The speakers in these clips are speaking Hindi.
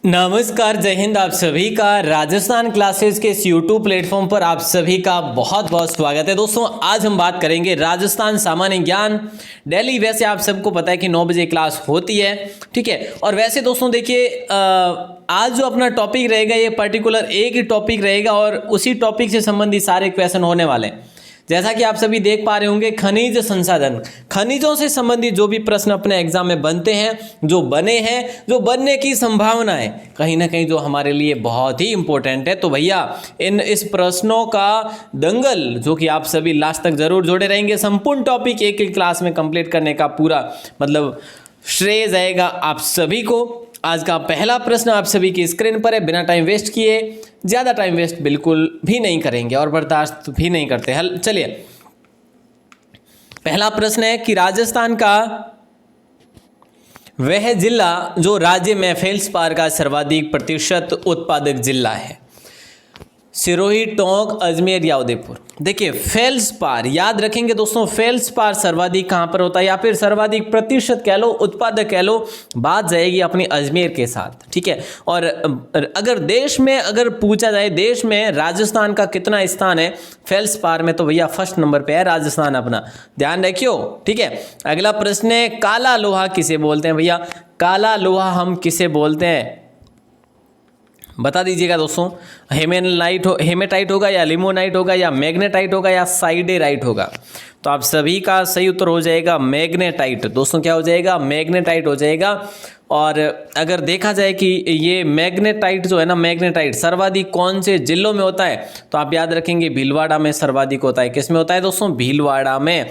नमस्कार, जय हिंद। आप सभी का राजस्थान क्लासेस के इस यूट्यूब प्लेटफॉर्म पर आप सभी का बहुत बहुत स्वागत है। दोस्तों, आज हम बात करेंगे राजस्थान सामान्य ज्ञान डेली। वैसे आप सबको पता है कि 9 बजे क्लास होती है, ठीक है। और वैसे दोस्तों देखिए, आज जो अपना टॉपिक रहेगा ये पर्टिकुलर एक ही टॉपिक रहेगा और उसी टॉपिक से संबंधित सारे क्वेश्चन होने वाले हैं। जैसा कि आप सभी देख पा रहे होंगे, खनिज संसाधन, खनिजों से संबंधित जो भी प्रश्न अपने एग्जाम में बनते हैं, जो बने हैं, जो बनने की संभावना है, कहीं ना कहीं जो हमारे लिए बहुत ही इंपॉर्टेंट है। तो भैया इस प्रश्नों का दंगल जो कि आप सभी लास्ट तक जरूर जुड़े रहेंगे, संपूर्ण टॉपिक एक ही क्लास में कंप्लीट करने का पूरा मतलब श्रेय जाएगा आप सभी को। आज का पहला प्रश्न आप सभी की स्क्रीन पर है। बिना टाइम वेस्ट किए, ज़्यादा टाइम वेस्ट बिल्कुल भी नहीं करेंगे और बर्दाश्त भी नहीं करते। हल चलिए, पहला प्रश्न है कि राजस्थान का वह जिला जो राज्य में फेल्सपार का सर्वाधिक प्रतिशत उत्पादक जिला है, सिरोही, टोंक, अजमेर या उदयपुर। देखिए, फेल्सपार याद रखेंगे दोस्तों, फेल्सपार सर्वाधिक कहां पर होता है या फिर सर्वाधिक प्रतिशत कह लो, उत्पादक कह लो, बात जाएगी अपनी अजमेर के साथ, ठीक है। और अगर देश में अगर पूछा जाए देश में राजस्थान का कितना स्थान है फेल्सपार में, तो भैया फर्स्ट नंबर पे है राजस्थान अपना, ध्यान रखियो, ठीक है। अगला प्रश्न है, काला लोहा किसे बोलते हैं? भैया काला लोहा हम किसे बोलते हैं बता दीजिएगा दोस्तों। हेमेटाइट होगा या लिमोनाइट होगा या मैग्नेटाइट होगा या साइडेराइट होगा? तो आप सभी का सही उत्तर हो जाएगा मैग्नेटाइट। दोस्तों क्या हो जाएगा? मैग्नेटाइट हो जाएगा। और अगर देखा जाए कि ये मैग्नेटाइट जो है ना, मैग्नेटाइट सर्वाधिक कौन से जिलों में होता है, तो आप याद रखेंगे भीलवाड़ा में सर्वाधिक होता है। किस में होता है दोस्तों? भीलवाड़ा में।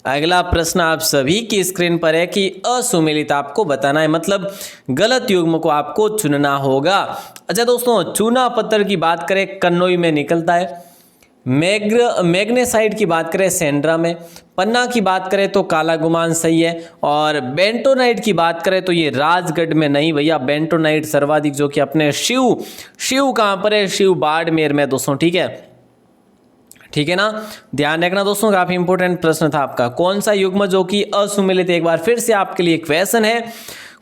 अगला प्रश्न आप सभी की स्क्रीन पर है कि असुमेलित आपको बताना है, मतलब गलत युग्म को आपको चुनना होगा। अच्छा दोस्तों, चूना पत्थर की बात करें कन्नौई में निकलता है, मैग्नेसाइट की बात करें सेंड्रा में, पन्ना की बात करें तो काला गुमान सही है, और बेंटोनाइट की बात करें तो ये राजगढ़ में नहीं भैया, बेंटोनाइट सर्वाधिक जो कि अपने शिव कहाँ पर है? शिव बाड़मेर में दोस्तों, ठीक है, ठीक है ना। ध्यान रखना दोस्तों, काफी इंपॉर्टेंट प्रश्न था आपका। कौन सा युग्म जो कि असुमेलित है? एक बार फिर से आपके लिए क्वेश्चन है,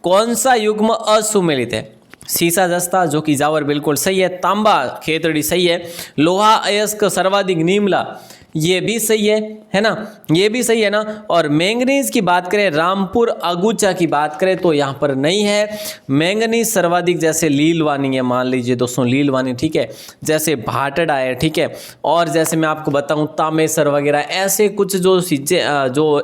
कौन सा युग्म असुमेलित है? सीसा जस्ता जो कि जावर बिल्कुल सही है, तांबा खेतड़ी सही है, लोहा अयस्क सर्वाधिक नीमला ये भी सही है ना, ये भी सही है ना। और मैंगनीज की बात करें, रामपुर अगुचा की बात करें तो यहाँ पर नहीं है। मैंगनीज सर्वाधिक जैसे लीलवानी है, मान लीजिए दोस्तों लीलवानी, ठीक है, जैसे भाटड़ा है, ठीक है। और जैसे मैं आपको बताऊं तामेसर वगैरह, ऐसे कुछ जो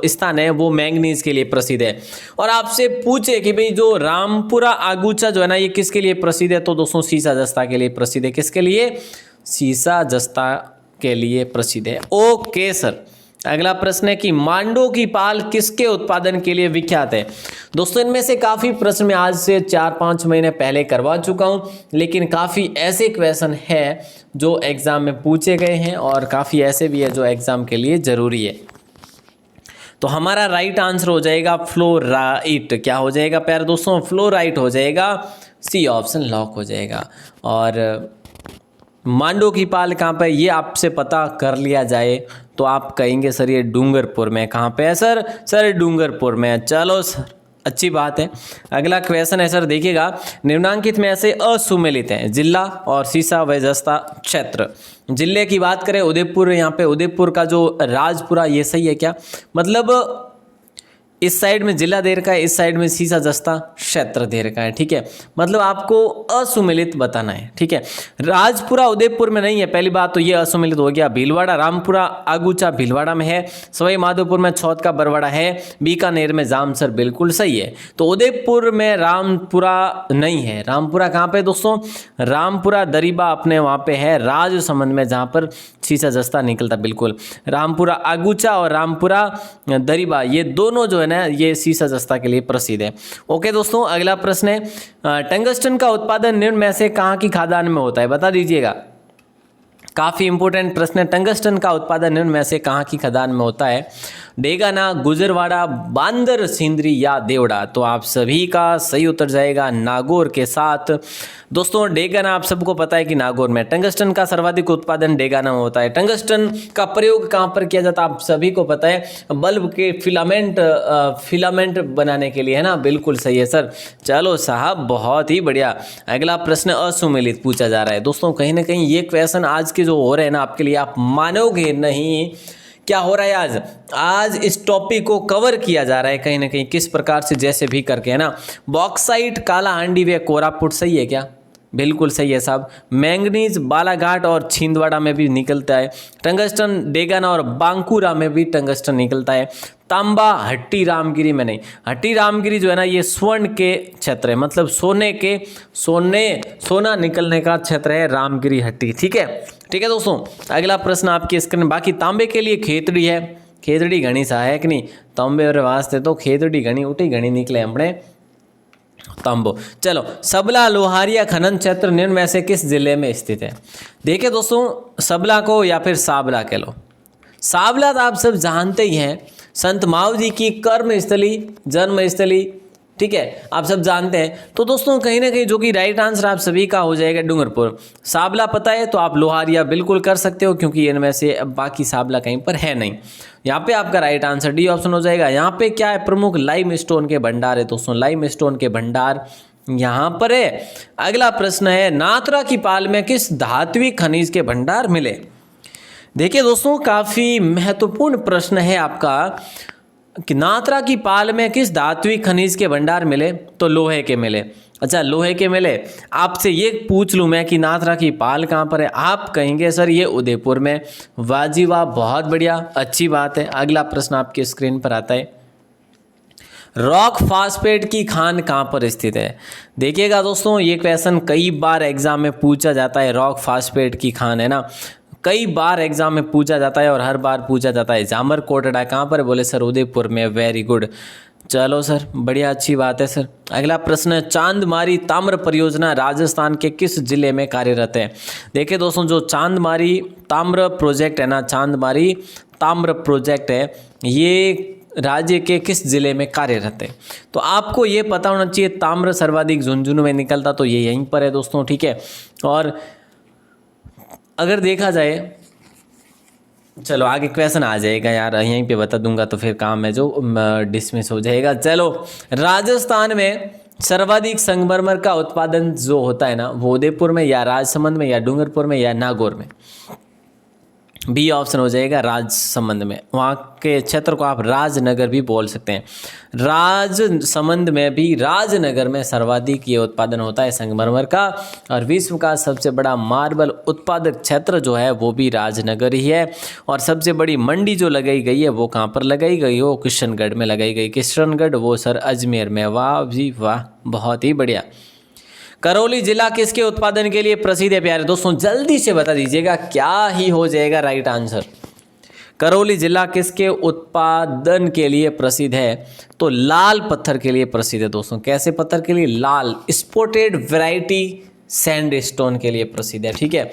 स्थान है वो मैंगनीज के लिए प्रसिद्ध है। और आपसे पूछे कि भाई जो रामपुरा अगुचा जो है ना, ये किसके लिए प्रसिद्ध है? तो दोस्तों सीसा जस्ता के लिए प्रसिद्ध है। किसके लिए? सीसा जस्ता के लिए प्रसिद्ध है। Okay sir. अगला प्रश्न है कि मांडो की पाल किसके उत्पादन के लिए विख्यात है? दोस्तों इनमें से काफी प्रश्न मैं आज से 4-5 महीने पहले करवा चुका हूं, लेकिन काफी ऐसे क्वेश्चन है जो एग्जाम में पूछे गए हैं और काफी ऐसे भी है जो एग्जाम के लिए जरूरी है। तो हमारा राइट आंसर हो जाएगा फ्लोराइट। क्या हो जाएगा प्यारे दोस्तों? फ्लोराइट हो जाएगा। सी ऑप्शन लॉक हो जाएगा। और मांडो की पाल कहाँ पे, ये आपसे पता कर लिया जाए तो आप कहेंगे सर ये डूंगरपुर में। कहाँ पे है सर? सर डूंगरपुर में। चलो सर, अच्छी बात है। अगला क्वेश्चन है सर, देखिएगा, निम्नांकित में ऐसे असुमेलित हैं जिला और सीसा व जस्ता क्षेत्र। जिले की बात करें उदयपुर, यहाँ पे उदयपुर का जो राजपुरा ये सही है क्या? मतलब इस साइड में जिला दे रखा है, इस साइड में सीसा जस्ता क्षेत्र दे रखा है, ठीक है। मतलब आपको असुमेलित बताना है, ठीक है। राजपुरा उदयपुर में नहीं है, पहली बात तो ये असुमेलित हो गया। भीलवाड़ा रामपुरा अगुचा भीलवाड़ा में है, सवाई माधोपुर में छौत का बरवाड़ा है, बीकानेर में जामसर बिल्कुल सही है। तो उदयपुर में रामपुरा नहीं है। रामपुरा कहाँ पे दोस्तों? रामपुरा दरीबा अपने वहाँ पे है राजसमंद में, जहाँ पर सीसा जस्ता निकलता बिल्कुल। रामपुरा अगुचा और रामपुरा दरीबा ये दोनों जो है ना, ये सीसा जस्ता के लिए प्रसिद्ध है। ओके दोस्तों, अगला प्रश्न है, टंगस्टन का उत्पादन निम्न में से कहाँ की खादान में होता है? बता दीजिएगा। काफ़ी इंपॉर्टेंट प्रश्न है। टंगस्टन का उत्पादन निम्न में से कहाँ की खदान में होता है? डेगाना, गुजरवाड़ा, बांदर, सिंदरी या देवड़ा। तो आप सभी का सही उत्तर जाएगा नागौर के साथ। दोस्तों डेगाना आप सबको पता है कि नागौर में। टंगस्टन का सर्वाधिक उत्पादन डेगाना में होता है। टंगस्टन का प्रयोग कहाँ पर किया जाता है आप सभी को पता है? बल्ब के फिलामेंट बनाने के लिए, है ना? बिल्कुल सही है सर। चलो साहब बहुत ही बढ़िया। अगला प्रश्न असुमेलित पूछा जा रहा है। दोस्तों कहीं ना कहीं ये क्वेश्चन आज के जो हो रहे हैं ना आपके लिए, आप मानोगे नहीं क्या हो रहा है। आज इस टॉपिक को कवर किया जा रहा है कहीं ना कहीं, किस प्रकार से जैसे भी करके, है ना? बॉक्साइट, काला हांडी व कोरापुट सही है क्या? बिल्कुल सही है साहब। मैंगनीज बालाघाट और छिंदवाड़ा में भी निकलता है। टंगस्टन डेगाना और बांकुरा में भी टंगस्टन निकलता है। तांबा हट्टी रामगिरी में नहीं। हट्टी रामगिरी जो है ना ये स्वर्ण के क्षेत्र है, मतलब सोना निकलने का क्षेत्र है रामगिरी हट्टी। ठीक है दोस्तों। अगला प्रश्न आपके स्क्रीन। बाकी तांबे के लिए खेतड़ी है। खेतड़ी घनी सहायक नहीं, तांबे और वास्ते तो खेतड़ी घनी उठी घनी निकले हमने तांबो। चलो, सबला लोहारिया खनन क्षेत्र निम्न में से किस जिले में स्थित है? देखिए दोस्तों, सबला को या फिर साबला कह लो। साबला तो आप सब जानते ही हैं, संत माव जी की कर्मस्थली, जन्मस्थली। ठीक है, आप सब जानते हैं। तो दोस्तों कहीं ना कहीं जो कि राइट आंसर आप सभी का हो जाएगा डूंगरपुर। साबला पता है तो आप लोहारिया बिल्कुल कर सकते हो, क्योंकि इनमें से बाकी साबला कहीं पर है नहीं। यहाँ पे आपका राइट आंसर डी ऑप्शन हो जाएगा। यहाँ पे क्या है? प्रमुख लाइम स्टोन के भंडार है दोस्तों, लाइम स्टोन के भंडार यहाँ पर है। अगला प्रश्न है, नाथद्रा की पाल में किस धात्विक खनिज के भंडार मिले? देखिए दोस्तों, काफी महत्वपूर्ण प्रश्न है आपका कि नाथद्रा की पाल में किस धात्विक खनिज के भंडार मिले? तो लोहे के मिले। अच्छा, लोहे के मिले। आपसे ये पूछ लूँ मैं कि नाथद्रा की पाल कहाँ पर है? आप कहेंगे सर ये उदयपुर में। वाह जी वाह, बहुत बढ़िया, अच्छी बात है। अगला प्रश्न आपके स्क्रीन पर आता है, रॉक फास्फेट की खान कहाँ पर स्थित है? देखिएगा दोस्तों, ये क्वेश्चन कई बार एग्जाम में पूछा जाता है। रॉक फास्फेट की खान, है ना, कई बार एग्जाम में पूछा जाता है और हर बार पूछा जाता है। जामर कोटड़ा कहाँ पर? बोले सर उदयपुर में। वेरी गुड, चलो सर बढ़िया, अच्छी बात है सर। अगला प्रश्न है, चांदमारी ताम्र परियोजना राजस्थान के किस जिले में कार्यरत है? देखिए दोस्तों, जो चांदमारी ताम्र प्रोजेक्ट है ना, चांदमारी ताम्र प्रोजेक्ट है, ये राज्य के किस जिले में कार्यरत है? तो आपको ये पता होना चाहिए। ताम्र सर्वाधिक झुंझुनू में निकलता, तो ये यहीं पर है दोस्तों। ठीक है, और अगर देखा जाए, चलो आगे क्वेश्चन आ जाएगा यार, यहीं पे बता दूंगा तो फिर काम है जो डिसमिस हो जाएगा। चलो, राजस्थान में सर्वाधिक संगमरमर का उत्पादन जो होता है ना, वो उदयपुर में या राजसमंद में या डूंगरपुर में या नागौर में? बी ऑप्शन हो जाएगा राजसमंद में। वहाँ के क्षेत्र को आप राजनगर भी बोल सकते हैं। राजसमंद में भी, राजनगर में सर्वाधिक ये उत्पादन होता है संगमरमर का। और विश्व का सबसे बड़ा मार्बल उत्पादक क्षेत्र जो है वो भी राजनगर ही है। और सबसे बड़ी मंडी जो लगाई गई है वो कहाँ पर लगाई गई हो? किशनगढ़ में लगाई गई। किशनगढ़ वो सर अजमेर में। वाह जी वाह, बहुत ही बढ़िया। करौली जिला किसके उत्पादन के लिए प्रसिद्ध है प्यारे दोस्तों? जल्दी से बता दीजिएगा, क्या ही हो जाएगा राइट आंसर। करौली जिला किसके उत्पादन के लिए प्रसिद्ध है? तो लाल पत्थर के लिए प्रसिद्ध है दोस्तों। कैसे पत्थर के लिए? लाल स्पॉटेड वैरायटी सैंडस्टोन के लिए प्रसिद्ध है। ठीक है,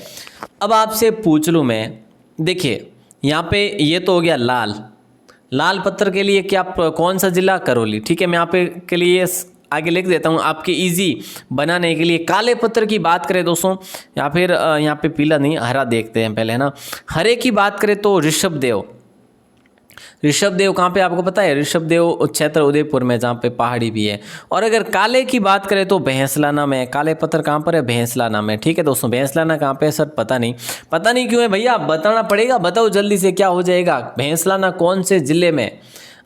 अब आपसे पूछ लूँ मैं, देखिए यहाँ पे ये तो हो गया लाल पत्थर के लिए क्या कौन सा जिला? करौली। ठीक है, मैं यहाँ पे के लिए आगे लिख देता हूँ आपके इजी बनाने के लिए। काले पत्थर की बात करें दोस्तों, या फिर यहाँ पे पीला नहीं हरा देखते हैं पहले, है ना। हरे की बात करें तो ऋषभदेव कहाँ पे आपको पता है? ऋषभदेव क्षेत्र उदयपुर में, जहाँ पे पहाड़ी भी है। और अगर काले की बात करें तो भैंसलाना में। काले पत्थर कहाँ पर है? भैंसलाना में। ठीक है दोस्तों, भैंसलाना कहाँ पे है सर? पता नहीं क्यों है भैया, बताना पड़ेगा। बताओ जल्दी से, क्या हो जाएगा? भैंसलाना कौन से जिले में?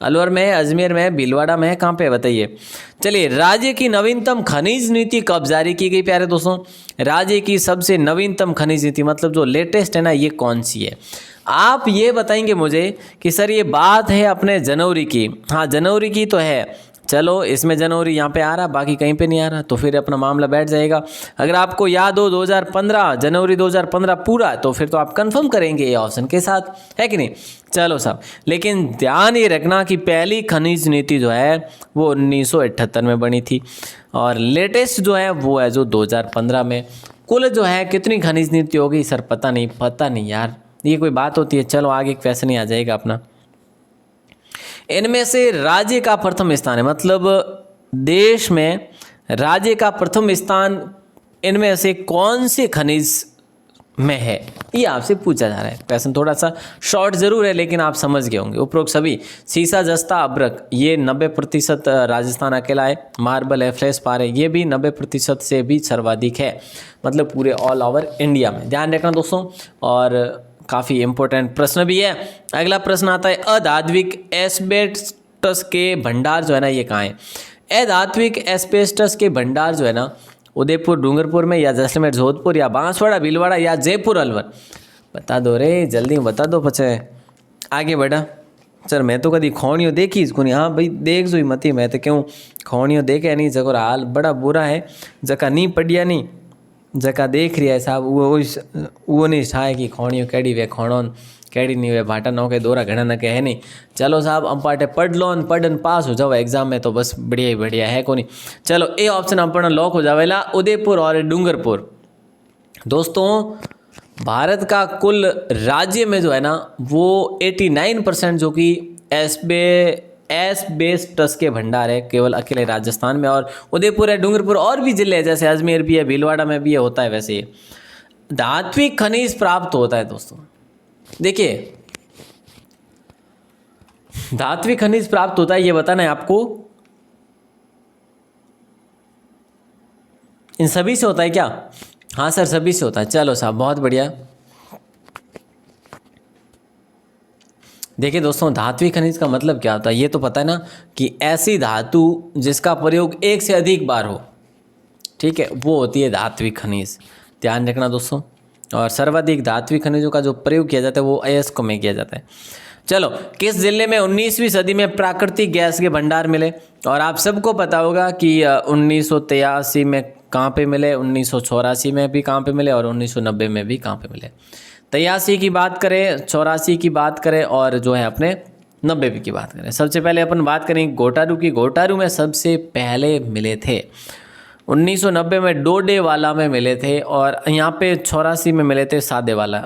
अलवर में है, अजमेर में है, भीलवाड़ा में है, कहाँ पे बताइए। चलिए, राज्य की नवीनतम खनिज नीति कब जारी की गई प्यारे दोस्तों? राज्य की सबसे नवीनतम खनिज नीति, मतलब जो लेटेस्ट है ना, ये कौन सी है? आप ये बताएंगे मुझे कि सर ये बात है अपने जनवरी की। हाँ, जनवरी की तो है। चलो, इसमें जनवरी यहाँ पे आ रहा, बाकी कहीं पे नहीं आ रहा, तो फिर अपना मामला बैठ जाएगा। अगर आपको याद हो 2015, जनवरी 2015 पूरा, तो फिर तो आप कंफर्म करेंगे ये ऑप्शन के साथ, है कि नहीं? चलो साहब, लेकिन ध्यान ये रखना कि पहली खनिज नीति जो है वो 1978 में बनी थी, और लेटेस्ट जो है वो है जो 2015 में। कुल जो है कितनी खनिज नीति होगी सर? पता नहीं यार, ये कोई बात होती है? चलो आगे क्वेश्चन ही आ जाएगा अपना। इनमें से राज्य का प्रथम स्थान है, मतलब देश में राज्य का प्रथम स्थान इनमें से कौन से खनिज में है, ये आपसे पूछा जा रहा है। क्वेश्चन थोड़ा सा शॉर्ट जरूर है लेकिन आप समझ गए होंगे। उपरोक्त सभी सीसा, जस्ता, अब्रक ये 90% राजस्थान अकेला है। मार्बल है, फ्लेशपार है, ये भी 90% से भी सर्वाधिक है, मतलब पूरे ऑल ओवर इंडिया में। ध्यान रखना दोस्तों, और काफ़ी इंपॉर्टेंट प्रश्न भी है। अगला प्रश्न आता है अधात्विक एस्बेस्टस के भंडार जो है ना ये कहाँ है? अधात्विक एस्बेस्टस के भंडार जो है ना उदयपुर, डूंगरपुर में, या जैसलमेर, जोधपुर, या बांसवाड़ा, भीलवाड़ा, या जयपुर, अलवर? बता दो रे, जल्दी बता दो पचे आगे बढ़ा। सर मैं तो कभी खोणियों देखी इसको नहीं। हाँ भाई देख जो मती, मैं तो क्यों खोणियों देखे नहीं, जगह हाल बड़ा बुरा है, जका नहीं पढ़िया नहीं, जका देख रही है साहब वो नहीं छाए कि खोणियों कैडी वे खोणोन कैडी नहीं वे भाटा नौ के दोरा घड़ा न के है नहीं। चलो साहब हम पाटे पढ़ लो, पढ़न पास हो जाओ एग्जाम में तो बस बढ़िया ही बढ़िया है को नहीं। चलो ए ऑप्शन अपन लॉक हो जावेला, उदयपुर और डूंगरपुर। दोस्तों भारत का कुल राज्य में जो है ना वो 89% जो कि एस्बेस्टस के भंडार है केवल अकेले राजस्थान में, और उदयपुर है, डूंगरपुर और भी जिले हैं जैसे अजमेर भी है, भीलवाड़ा में भी है, होता है। वैसे ये धात्विक खनिज प्राप्त होता है दोस्तों। देखिए धात्विक खनिज प्राप्त होता है ये बताना है आपको, इन सभी से होता है क्या? हाँ सर सभी से होता है। चलो साहब बहुत बढ़िया। देखिए दोस्तों धात्विक खनिज का मतलब क्या होता है ये तो पता है ना, कि ऐसी धातु जिसका प्रयोग एक से अधिक बार हो, ठीक है, वो होती है धात्विक खनिज। ध्यान रखना दोस्तों। और सर्वाधिक धात्विक खनिजों का जो प्रयोग किया जाता है वो अयस्क में किया जाता है। चलो किस जिले में 19वीं सदी में प्राकृतिक गैस के भंडार मिले? और आप सबको पता होगा कि 1983 में कहाँ पे मिले, 1984 में भी कहाँ पे मिले, और 1990 में भी कहाँ पे मिले। 83 की बात करें, 84 की बात करें, और जो है अपने 90 की बात करें। सबसे पहले अपन बात करें घोटारू की। घोटारू में सबसे पहले मिले थे 1990 में डोडेवाला में मिले थे, और यहाँ पे 84 में मिले थे सादेवाला,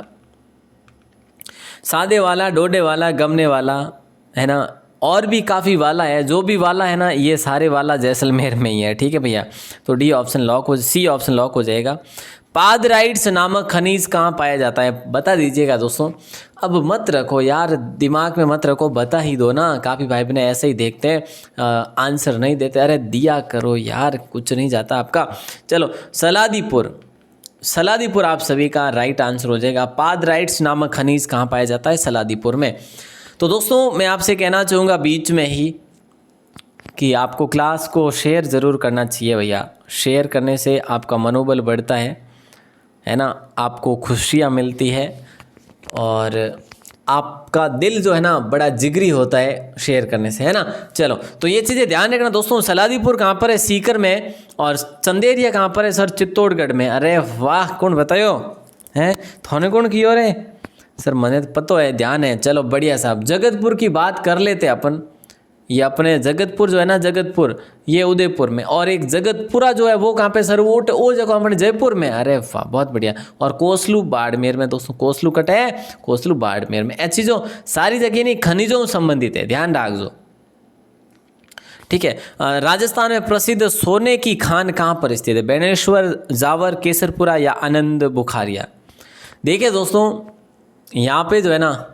डोडेवाला, गमनेवाला, है ना, और भी काफ़ी वाला है। जो भी वाला है ना ये सारे वाला जैसलमेर में ही है, ठीक है भैया। तो डी ऑप्शन लॉक हो, सी ऑप्शन लॉक हो जाएगा। पादराइट्स नामक खनिज कहाँ पाया जाता है बता दीजिएगा दोस्तों। अब मत रखो यार दिमाग में मत रखो, बता ही दो ना। काफ़ी भाई बहन ऐसे ही देखते हैं आंसर नहीं देते, अरे दिया करो यार, कुछ नहीं जाता आपका। चलो सलादीपुर आप सभी का राइट आंसर हो जाएगा। पादराइट्स नामक खनिज कहाँ पाया जाता है? सलादीपुर में। तो दोस्तों मैं आपसे कहना चाहूँगा बीच में ही कि आपको क्लास को शेयर ज़रूर करना चाहिए भैया। शेयर करने से आपका मनोबल बढ़ता है ना, आपको खुशियाँ मिलती है, और आपका दिल जो है ना बड़ा जिगरी होता है शेयर करने से, है ना। चलो तो ये चीज़ें ध्यान रखना दोस्तों। सलादीपुर कहाँ पर है? सीकर में। और चंदेरिया कहाँ पर है सर? चित्तौड़गढ़ में। अरे वाह, कौन बतायो हैं? थोने कौन कियो रे सर? मने तो पतो है, ध्यान है। चलो बढ़िया साहब। जगतपुर की बात कर लेते अपन। ये अपने जगतपुर जो है ना, जगतपुर ये उदयपुर में, और एक जगतपुरा जो है वो कहाँ पे सर? वो जगह अपने जयपुर में। अरे वाह बहुत बढ़िया। और कोसलू बाड़मेर में दोस्तों, कोसलू कट है, कोसलू बाड़मेर में। ऐसी जो सारी जगह नहीं खनिजों से संबंधित है, ध्यान रखो, ठीक है। राजस्थान में प्रसिद्ध सोने की खान कहाँ पर स्थित है? बेनेश्वर, जावर, केसरपुरा, या आनंद बुखारिया? देखिए दोस्तों यहाँ पे जो है ना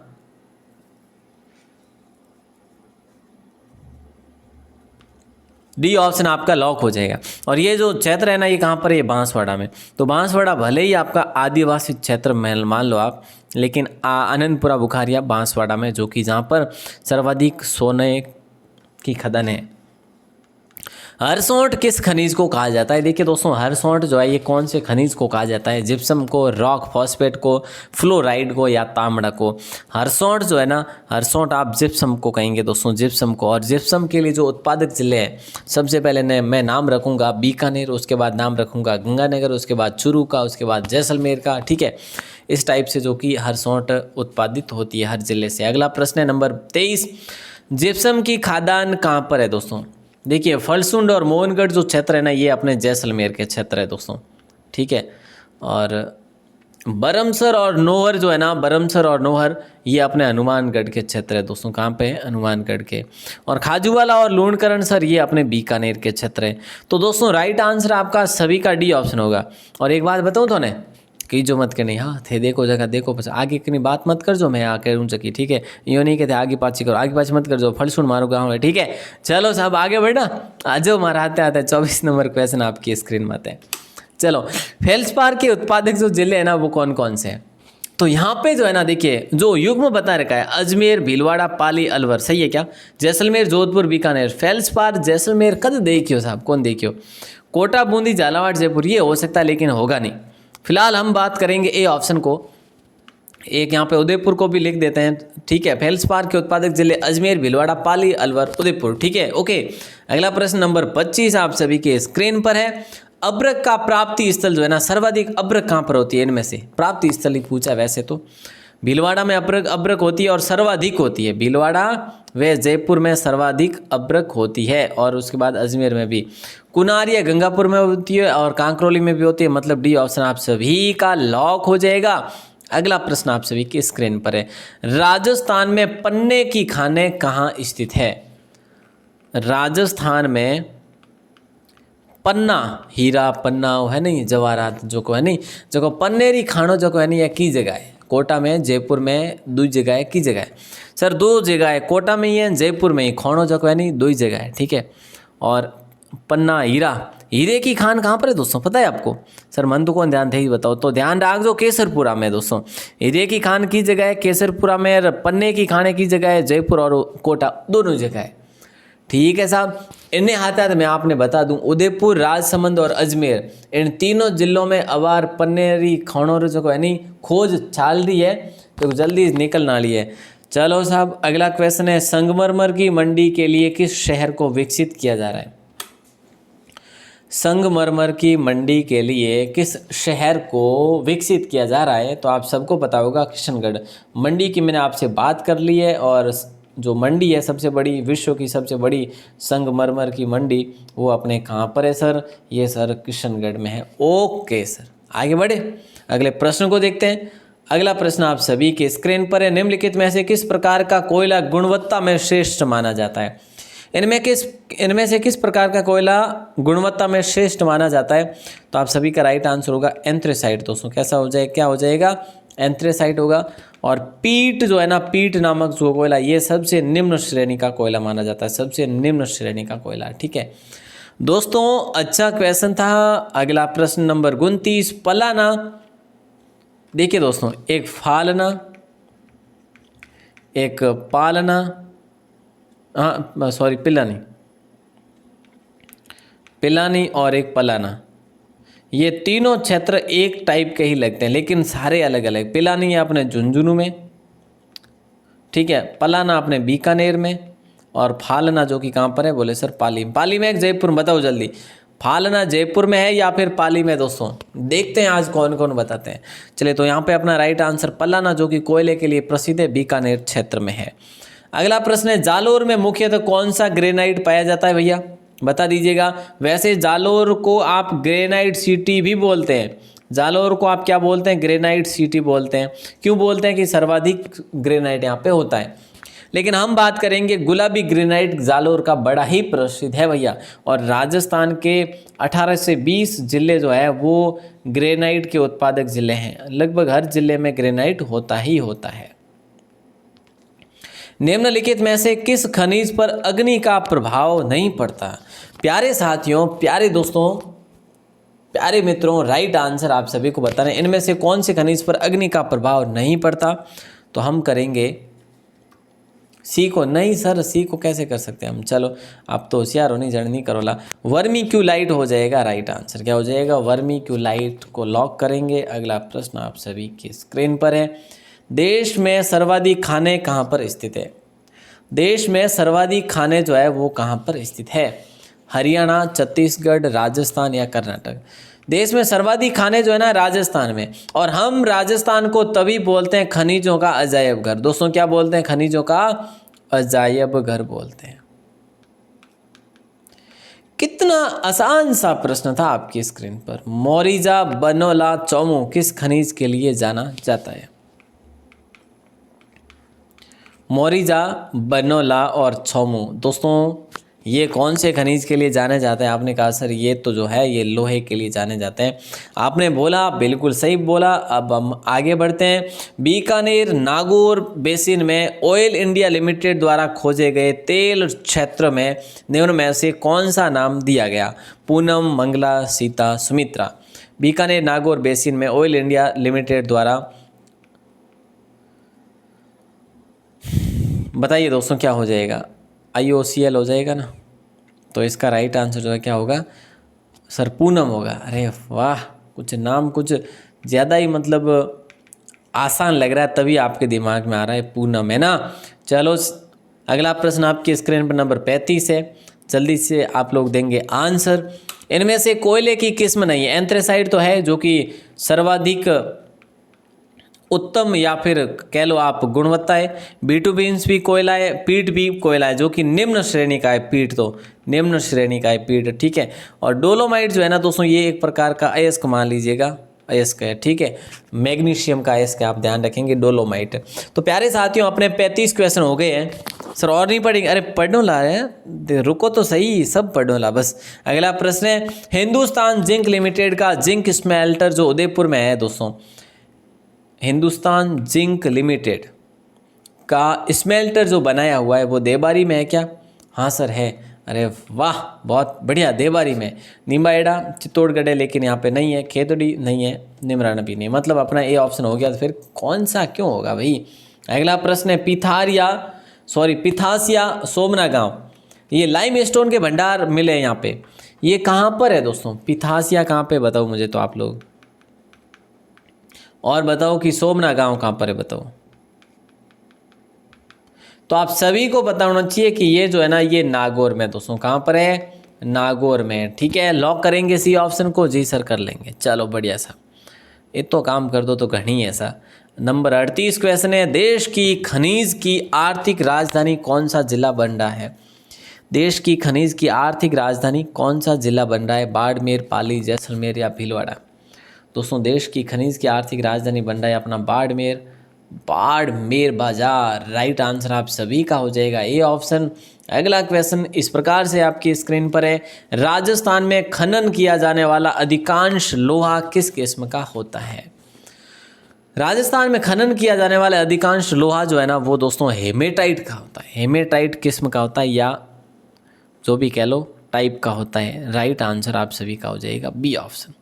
डी ऑप्शन आपका लॉक हो जाएगा। और ये जो क्षेत्र है ना ये कहाँ पर है? बांसवाड़ा में। तो बांसवाड़ा भले ही आपका आदिवासी क्षेत्र मान लो आप, लेकिन आनंदपुरा बुखारिया बांसवाड़ा में, जो कि जहाँ पर सर्वाधिक सोने की खदान है। हरसोंठ किस खनिज को कहा जाता है? देखिए दोस्तों हरसोंठ जो है ये कौन से खनिज को कहा जाता है? जिप्सम को, रॉक फॉस्फेट को, फ्लोराइड को, या तांबा को? हरसोंठ जो है ना, हरसोंठ आप जिप्सम को कहेंगे दोस्तों, जिप्सम को। और जिप्सम के लिए जो उत्पादक जिले हैं सबसे पहले मैं नाम रखूँगा बीकानेर, उसके बाद नाम रखूँगा गंगानगर, उसके बाद चूरू का, उसके बाद जैसलमेर का, ठीक है। इस टाइप से जो कि हरसोंठ उत्पादित होती है हर जिले से। अगला प्रश्न है नंबर 23। जिप्सम की खादान कहाँ पर है दोस्तों? देखिए फलसुंड और मोहनगढ़ जो क्षेत्र है ना ये अपने जैसलमेर के क्षेत्र है दोस्तों, ठीक है। और बरमसर और नौहर जो है ना, बरमसर और नौहर ये अपने हनुमानगढ़ के क्षेत्र है दोस्तों। कहाँ पे है? हनुमानगढ़ के। और खाजूवाला और लूणकरण सर ये अपने बीकानेर के क्षेत्र है। तो दोस्तों राइट आंसर आपका सभी का डी ऑप्शन होगा। और एक बात बताऊँ तो ने कि जो मत करनी, हाँ थे देखो जगह देखो बस, आगे इतनी बात मत कर जो मैं आके ऊँच की, ठीक है? यूँ नहीं कहते आगे पाछी करो, आगे पाछी मत कर जो फल सुन मारो गाँव है, ठीक है? चलो साहब आगे बढ़ना, आ जाओ हमारा आते आते 24 नंबर क्वेश्चन आपकी स्क्रीन में आते हैं। चलो, फेल्सपार के उत्पादक जो जिले हैं ना वो कौन कौन से हैं? तो यहाँ पे जो है ना देखिए, जो युग्म बता रखा है अजमेर, भीलवाड़ा, पाली, अलवर, सही है क्या? जैसलमेर, जोधपुर, बीकानेर। फेल्सपार, जैसलमेर कद देखियो साहब, कौन देखियो? कोटा, बूंदी, झालावाड़, जयपुर ये हो सकता है लेकिन होगा नहीं। फिलहाल हम बात करेंगे ए ऑप्शन को। एक यहाँ पे उदयपुर को भी लिख देते हैं, ठीक है? फेल्सपार के उत्पादक जिले अजमेर, भीलवाड़ा, पाली, अलवर, उदयपुर, ठीक है? ओके। अगला प्रश्न नंबर 25 आप सभी के स्क्रीन पर है। अब्रक का प्राप्ति स्थल जो है ना, सर्वाधिक अब्रक कहाँ पर होती है? इनमें से प्राप्ति स्थल ही पूछा वैसे तो। भीलवाड़ा में अब्रक होती है और सर्वाधिक होती है। भीलवाड़ा व जयपुर में सर्वाधिक अब्रक होती है, और उसके बाद अजमेर में भी। कुनार या गंगापुर में होती है और कांकरोली में भी होती है। मतलब डी ऑप्शन आप सभी का लॉक हो जाएगा। अगला प्रश्न आप सभी की स्क्रीन पर है। राजस्थान में पन्ने की खानें कहाँ स्थित है? राजस्थान में पन्ना, हीरा पन्ना है नहीं, जवाहरात जो को है नहीं, जो पन्नेरी खानो जो को है नहीं, या की जगह है? कोटा में, जयपुर में, दो जगह है, की जगह है? सर दो जगह है, कोटा में ही है, जयपुर में ही। खानो जो को है नहीं, दो ही जगह है, ठीक है? और पन्ना, हीरे की खान कहाँ पर है दोस्तों, पता है आपको? सर मन तो कौन ध्यान थे ही बताओ। तो ध्यान रख दो, केसरपुरा में दोस्तों। हीरे की खान की जगह है केसरपुरा में, और पन्ने की खाने की जगह है जयपुर और कोटा, दोनों जगह है, ठीक है साहब? इन्हें हाथ मैं आपने बता दूं, उदयपुर, राजसमंद और अजमेर, इन तीनों जिलों में अवार पन्नेरी खानों जो है नहीं खोज चाल रही है, तो जल्दी निकल ना ली है। चलो साहब अगला क्वेश्चन है। संगमरमर की मंडी के लिए किस शहर को विकसित किया जा रहा है? संगमरमर की मंडी के लिए किस शहर को विकसित किया जा रहा है? तो आप सबको पता होगा किशनगढ़। मंडी की मैंने आपसे बात कर ली है, और जो मंडी है सबसे बड़ी, विश्व की सबसे बड़ी संगमरमर की मंडी, वो अपने कहाँ पर है सर? ये सर किशनगढ़ में है। ओके सर, आगे बढ़े, अगले प्रश्न को देखते हैं। अगला प्रश्न आप सभी के स्क्रीन पर है। निम्नलिखित में से किस प्रकार का कोयला गुणवत्ता में श्रेष्ठ माना जाता है? इनमें से किस प्रकार का कोयला गुणवत्ता में श्रेष्ठ माना जाता है? तो आप सभी का राइट आंसर होगा एंथ्रेसाइट दोस्तों। कैसा हो जाए, क्या हो जाएगा? एंथ्रेसाइट होगा। और पीट जो है ना, पीट नामक जो कोयला, ये सबसे निम्न श्रेणी का कोयला माना जाता है, सबसे निम्न श्रेणी का कोयला, ठीक है दोस्तों? अच्छा क्वेश्चन था। अगला प्रश्न नंबर 29। पलाना, देखिए दोस्तों, एक फालना, एक पालना, हाँ सॉरी पिलानी और एक पलाना, ये तीनों क्षेत्र एक टाइप के ही लगते हैं लेकिन सारे अलग अलग। पिलानी है अपने झुंझुनू में, ठीक है? पलाना अपने बीकानेर में, और फालना जो कि कहाँ पर है? बोले सर पाली। पाली में, एक जयपुर में, बताओ जल्दी। फालना जयपुर में है या फिर पाली में दोस्तों? देखते हैं आज कौन कौन बताते हैं। चलिए, तो यहाँ पे अपना राइट आंसर पलाना जो कि कोयले के लिए प्रसिद्ध है, बीकानेर क्षेत्र में है। अगला प्रश्न है। जालोर में मुख्यतः कौन सा ग्रेनाइट पाया जाता है भैया? बता दीजिएगा। वैसे जालोर को आप ग्रेनाइट सिटी भी बोलते हैं। जालोर को आप क्या बोलते हैं? ग्रेनाइट सिटी बोलते हैं। क्यों बोलते हैं? कि सर्वाधिक ग्रेनाइट यहाँ पे होता है। लेकिन हम बात करेंगे गुलाबी ग्रेनाइट, जालोर का बड़ा ही प्रसिद्ध है भैया। और राजस्थान के 18 से 20 जिले जो है वो ग्रेनाइट के उत्पादक जिले हैं। लगभग हर जिले में ग्रेनाइट होता ही होता है। निम्नलिखित में से किस खनिज पर अग्नि का प्रभाव नहीं पड़ता? प्यारे साथियों, प्यारे दोस्तों, प्यारे मित्रों, राइट आंसर आप सभी को बताना है। इनमें से कौन से खनिज पर अग्नि का प्रभाव नहीं पड़ता? तो हम करेंगे सी को। नहीं सर, सी को कैसे कर सकते हैं हम? चलो, आप तो होशियार हो, नहीं जड़नी करोला। वर्मीक्यूलाइट हो जाएगा राइट आंसर। क्या हो जाएगा? वर्मीक्यूलाइट को लॉक करेंगे। अगला प्रश्न आप सभी की स्क्रीन पर है। देश में सर्वाधिक खाने कहाँ पर स्थित है? देश में सर्वाधिक खाने जो है वो कहाँ पर स्थित है? हरियाणा, छत्तीसगढ़, राजस्थान या कर्नाटक? देश में सर्वाधिक खाने जो है ना राजस्थान में। और हम राजस्थान को तभी बोलते हैं खनिजों का अजायब घर। दोस्तों क्या बोलते हैं? खनिजों का अजायब घर बोलते हैं। इतना आसान सा प्रश्न था आपकी स्क्रीन पर। मोरिजा बनोला चौमू किस खनिज के लिए जाना जाता है? मोरिजा बनोला और चौमू दोस्तों ये कौन से खनिज के लिए जाने जाते हैं? आपने कहा सर ये तो जो है ये लोहे के लिए जाने जाते हैं। आपने बोला, बिल्कुल सही बोला। अब हम आगे बढ़ते हैं। बीकानेर नागौर बेसिन में ऑयल इंडिया लिमिटेड द्वारा खोजे गए तेल क्षेत्र में निम्न में से कौन सा नाम दिया गया? पूनम, मंगला, सीता, सुमित्रा। बीकानेर नागौर बेसिन में ऑयल इंडिया लिमिटेड द्वारा, बताइए दोस्तों क्या हो जाएगा? IOCL हो जाएगा ना? तो इसका राइट आंसर जो है क्या होगा सर? पूनम होगा। अरे वाह, कुछ नाम कुछ ज़्यादा ही मतलब आसान लग रहा है, तभी आपके दिमाग में आ रहा है पूनम, है ना? चलो अगला प्रश्न आपकी स्क्रीन पर नंबर 35 है। जल्दी से आप लोग देंगे आंसर। इनमें से कोयले की किस्म नहीं है। एंथ्रेसाइट तो है जो कि सर्वाधिक उत्तम या फिर कह लो आप गुणवत्ता है। बिटुबिन्स भी कोयला है, पीट भी कोयला है जो कि निम्न श्रेणी का है। पीट तो निम्न श्रेणी का है, पीट, ठीक है। और डोलोमाइट जो है ना दोस्तों ये एक प्रकार का अयस्क मान लीजिएगा, अयस्क है, ठीक है। मैग्नीशियम का अयस्क आप ध्यान रखेंगे, डोलोमाइट। तो प्यारे साथियों अपने 35 क्वेश्चन हो गए हैं सर, और नहीं पढ़ेंगे? अरे पढ़ो ला है, रुको तो सही, सब पढ़ो ला बस। अगला प्रश्न है, हिंदुस्तान जिंक लिमिटेड का जिंक स्मेल्टर जो उदयपुर में है दोस्तों, हिंदुस्तान जिंक लिमिटेड का स्मेल्टर जो बनाया हुआ है वो देबारी में है क्या? हाँ सर है। अरे वाह, बहुत बढ़िया, देबारी में। निम्बाएड़ा चित्तौड़गढ़ है लेकिन यहाँ पे नहीं है। खेतड़ी नहीं है, निमराना भी नहीं, मतलब अपना ए ऑप्शन हो गया। तो फिर कौन सा क्यों होगा भाई? अगला प्रश्न है, पिथासिया सोमना गांव, ये लाइम स्टोन के भंडार मिले यहाँ पे, ये कहाँ पर है दोस्तों? पिथासिया कहाँ पे बताओ मुझे तो आप लोग, और बताओ कि सोमना गांव कहाँ पर है, बताओ। तो आप सभी को पता होना चाहिए कि ये जो है ना ये नागौर में दोस्तों, कहाँ पर है? नागौर में, ठीक है। लॉक करेंगे सी ऑप्शन को? जी सर कर लेंगे। चलो बढ़िया सा, ये तो काम कर दो तो घनी ऐसा। नंबर 38 क्वेश्चन है, देश की खनिज की आर्थिक राजधानी कौन सा जिला बन रहा है? देश की खनिज की आर्थिक राजधानी कौन सा जिला बन रहा है? बाड़मेर, पाली, जैसलमेर या भीलवाड़ा? दोस्तों देश की खनिज की आर्थिक राजधानी बन रहा है अपना बाड़मेर, बाड़मेर बाजार। राइट आंसर आप सभी का हो जाएगा ए ऑप्शन। अगला क्वेश्चन इस प्रकार से आपकी स्क्रीन पर है, राजस्थान में खनन किया जाने वाला अधिकांश लोहा किस किस्म का होता है? राजस्थान में खनन किया जाने वाला अधिकांश लोहा जो है ना वो दोस्तों हेमेटाइट का होता है। हेमेटाइट किस्म का होता है, या जो भी कह लो टाइप का होता है। राइट आंसर आप सभी का हो जाएगा बी ऑप्शन।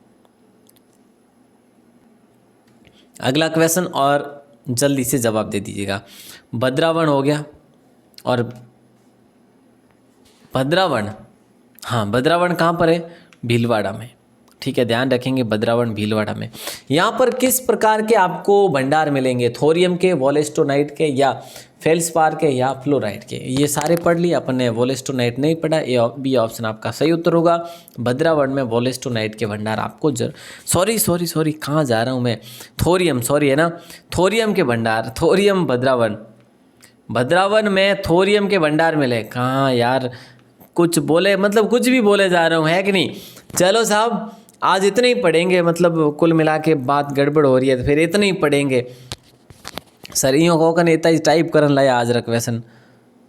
अगला क्वेश्चन और जल्दी से जवाब दे दीजिएगा। भद्रावण हो गया, और भद्रावण, हाँ भद्रावण कहाँ पर है? भीलवाड़ा में, ठीक है। ध्यान रखेंगे भद्रावण भीलवाड़ा में। यहाँ पर किस प्रकार के आपको भंडार मिलेंगे? थोरियम के, वोलेस्टोनाइट के, या फेल्सपार के, या फ्लोराइड के? ये सारे पढ़ लिए अपन ने, वोलेस्टोनाइट नहीं पढ़ा। ए बी ऑप्शन आपका सही उत्तर होगा। भद्रावण में वोलेस्टोनाइट के भंडार आपको सॉरी कहाँ जा रहा हूँ मैं? थोरियम, सॉरी है ना, थोरियम के भंडार, थोरियम भद्रावण में थोरियम के भंडार मिले। कहाँ यार, कुछ बोले मतलब कुछ भी बोले जा रहा हूँ, है कि नहीं? चलो साहब आज इतने ही पढ़ेंगे, मतलब कुल मिला के बात गड़बड़ हो रही है तो फिर इतने ही पढ़ेंगे। सर यूँ होकर इतना टाइप करन लाया आज रख क्वेश्चन,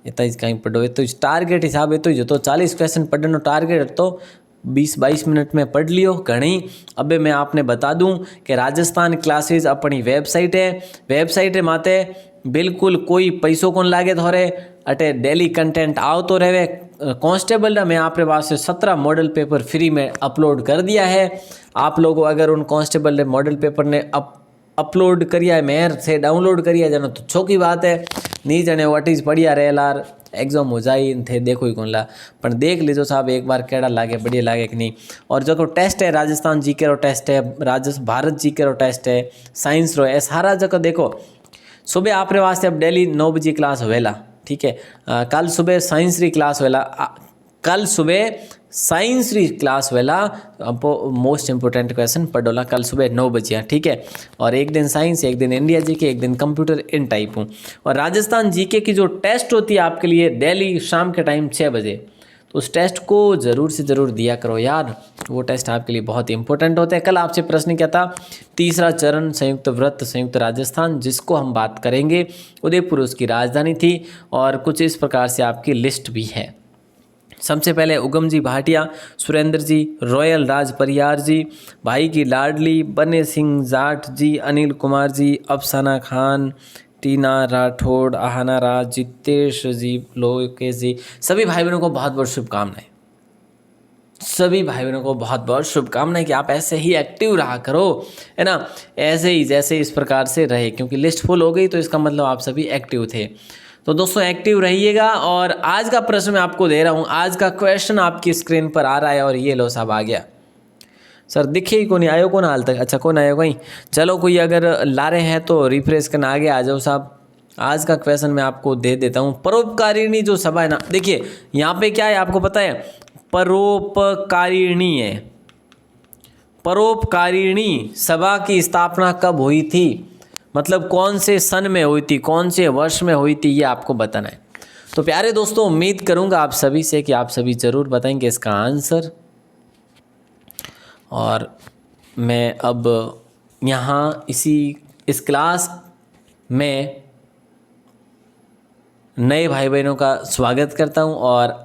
इतना कहीं पढ़ो, तो टारगेट हिसाब है तो जो तो 40 क्वेश्चन पढ़ने टारगेट तो 20-22 मिनट में पढ़ लियो घणी। अबे मैं आपने बता दूं कि राजस्थान क्लासेज अपनी वेबसाइट है माते बिल्कुल कोई पैसों कौन लागे थोड़े अटे डेली कंटेंट आओ तो रहे। कांस्टेबल ना मैं आपके पास से 17 मॉडल पेपर फ्री में अपलोड कर दिया है। आप लोगों अगर उन कांस्टेबल ने मॉडल पेपर ने अपलोड करिया है, मेयर से डाउनलोड करिया जानो तो छोकी बात है। नहीं जाने व्हाट इज बढ़िया रहेलार एग्जाम हो जाए थे देखो ही कौन ला, पर देख लीजिए साहब एक बार केड़ा लागे, बढ़िया लागे कि नहीं। और जो टेस्ट है राजस्थान जीके रो टेस्ट है, भारत जीके रो टेस्ट है, साइंस रो है, सारा जगह देखो सुबह आपरे वास्ते अब डेली 9 बजे क्लास होवेला, ठीक है। कल सुबह साइंस री क्लास होवेला, कल सुबह साइंस री क्लास वेला मोस्ट इंपोर्टेंट क्वेश्चन पढ़ोला कल सुबह 9 बजे, ठीक है। और एक दिन साइंस, एक दिन इंडिया जीके, एक दिन कंप्यूटर इन टाइप हूँ। और राजस्थान जीके की जो टेस्ट होती है आपके लिए डेली शाम के टाइम 6 बजे, तो उस टेस्ट को ज़रूर से ज़रूर दिया करो यार, वो टेस्ट आपके लिए बहुत इंपॉर्टेंट होते हैं। कल आपसे प्रश्न क्या था, तीसरा चरण संयुक्त व्रत संयुक्त राजस्थान, जिसको हम बात करेंगे। उदयपुर उसकी राजधानी थी और कुछ इस प्रकार से आपकी लिस्ट भी है। सबसे पहले उगम जी भाटिया, सुरेंद्र जी, रॉयल राज परियार जी, भाई की लाडली, बने सिंह जाट जी, अनिल कुमार जी, अफसाना खान, टीना राठौड़, आहाना राज, जितेश जी, लोकेश जी, सभी भाई बहनों को बहुत बहुत शुभकामनाएं। सभी भाई बहनों को बहुत बहुत शुभकामनाएं कि आप ऐसे ही एक्टिव रहा करो, है ना, ऐसे ही जैसे इस प्रकार से रहे, क्योंकि लिस्ट फुल हो गई तो इसका मतलब आप सभी एक्टिव थे। तो दोस्तों एक्टिव रहिएगा। और आज का प्रश्न मैं आपको दे रहा हूँ, आज का क्वेश्चन आपकी स्क्रीन पर आ रहा है और ये लो साहब आ गया। सर दिखे ही कौन आयो कौन हाल तक, अच्छा कौन आयो कहीं, चलो कोई अगर ला रहे हैं तो रिफ्रेश करना, आगे आ जाओ साहब। आज का क्वेश्चन मैं आपको दे देता हूँ। परोपकारिणी जो सभा है ना, देखिए यहाँ पे क्या है आपको पता है, परोपकारिणी है। परोपकारिणी सभा की स्थापना कब हुई थी, मतलब कौन से सन में हुई थी, कौन से वर्ष में हुई थी, ये आपको बताना है। तो प्यारे दोस्तों उम्मीद करूंगा आप सभी से कि आप सभी जरूर बताएंगे इसका आंसर। और मैं अब यहाँ इस क्लास में नए भाई बहनों का स्वागत करता हूँ और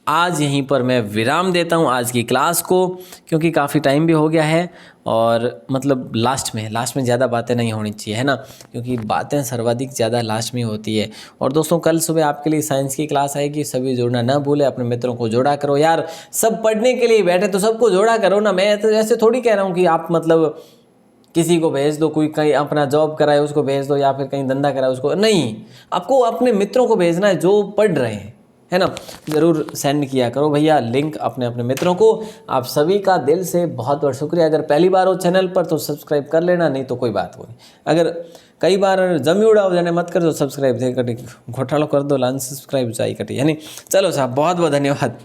आज यहीं पर मैं विराम देता हूँ आज की क्लास को, क्योंकि काफ़ी टाइम भी हो गया है और मतलब लास्ट में ज़्यादा बातें नहीं होनी चाहिए, है ना, क्योंकि बातें सर्वाधिक ज़्यादा लास्ट में होती है। और दोस्तों कल सुबह आपके लिए साइंस की क्लास आएगी, सभी जुड़ना ना भूले, अपने मित्रों को जोड़ा करो यार, सब पढ़ने के लिए बैठे तो सबको जोड़ा करो ना। मैं तो ऐसे थोड़ी कह रहा हूँ कि आप मतलब किसी को भेज दो, कोई कहीं अपना जॉब कराए उसको भेज दो, या फिर कहीं धंधा कराए उसको, नहीं, आपको अपने मित्रों को भेजना है जो पढ़ रहे हैं, है ना। ज़रूर सेंड किया करो भैया लिंक अपने अपने मित्रों को। आप सभी का दिल से बहुत बहुत शुक्रिया। अगर पहली बार हो चैनल पर तो सब्सक्राइब कर लेना, नहीं तो कोई बात नहीं। अगर कई बार जमी उड़ा हो जाने मत कर दो सब्सक्राइब, घोटाला कर दो, लान सब्सक्राइब चाहिए कटी, है नहीं। चलो साहब बहुत बहुत धन्यवाद।